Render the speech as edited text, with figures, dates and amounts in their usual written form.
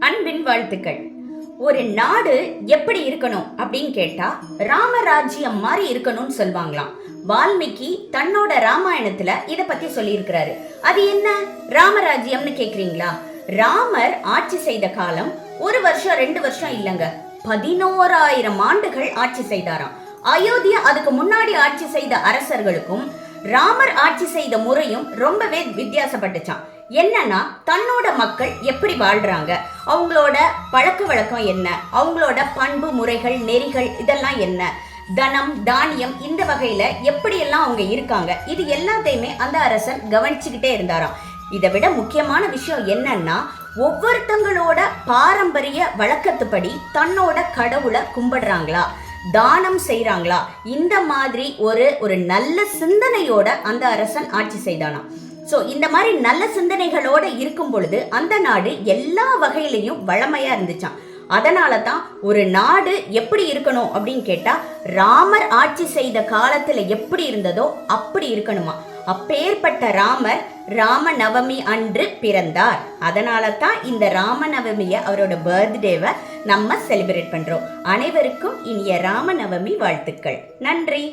அன்பின் வாழ்த்துக்கள். ஒரு நாடு எப்படி இருக்கணும் அப்படின்னு கேட்டா ராமராஜ்யம் மாதிரி இருக்கணும்னு சொல்லுவாங்களாம். வால்மீகி தன்னோட ராமாயணத்துல இத பத்தி சொல்லியிருக்கிறாரு. அது என்ன ராமராஜ்யம்னு கேக்குறீங்களா? ராமர் ஆட்சி செய்த காலம் 1 வருஷம் 2 வருஷம் இல்லங்க, 11,000 ஆண்டுகள் ஆட்சி செய்தாராம். அயோத்தியா அதுக்கு முன்னாடி ஆட்சி செய்த அரசர்களுக்கும் ராமர் ஆட்சி செய்த முறையும் ரொம்பவே வித்தியாசப்பட்டுச்சான். என்னன்னா, தன்னோட மக்கள் எப்படி வாழ்றாங்க, அவங்களோட பழக்க வழக்கம் என்ன, அவங்களோட பண்பு முறைகள் நெறிகள் இதெல்லாம் என்ன, தனம் தானியம் இந்த வகையில எப்படியெல்லாம் அவங்க இருக்காங்க, இது எல்லாத்தையுமே அந்த அரசன் கவனிச்சுக்கிட்டே இருந்தாராம். இதை விட முக்கியமான விஷயம் என்னன்னா, ஒவ்வொருத்தங்களோட பாரம்பரிய வழக்கத்துப்படி தன்னோட கடவுளை கும்பிடுறாங்களா, தானம் செய்யறாங்களா, இந்த மாதிரி ஒரு நல்ல சிந்தனையோட அந்த அரசன் ஆட்சி செய்தானாம். ஸோ இந்த மாதிரி நல்ல சிந்தனைகளோட இருக்கும் பொழுது அந்த நாடு எல்லா வகையிலையும் வளமையா இருந்துச்சான். அதனால தான் ஒரு நாடு எப்படி இருக்கணும் அப்படின்னு கேட்டா, ராமர் ஆட்சி செய்த காலத்துல எப்படி இருந்ததோ அப்படி இருக்கணுமா. அப்பேற்பட்ட ராமர் ராமநவமி அன்று பிறந்தார். அதனால தான் இந்த ராமநவமியை, அவரோட பர்த்டேவை நம்ம செலிப்ரேட் பண்றோம். அனைவருக்கும் இனிய ராமநவமி வாழ்த்துக்கள். நன்றி.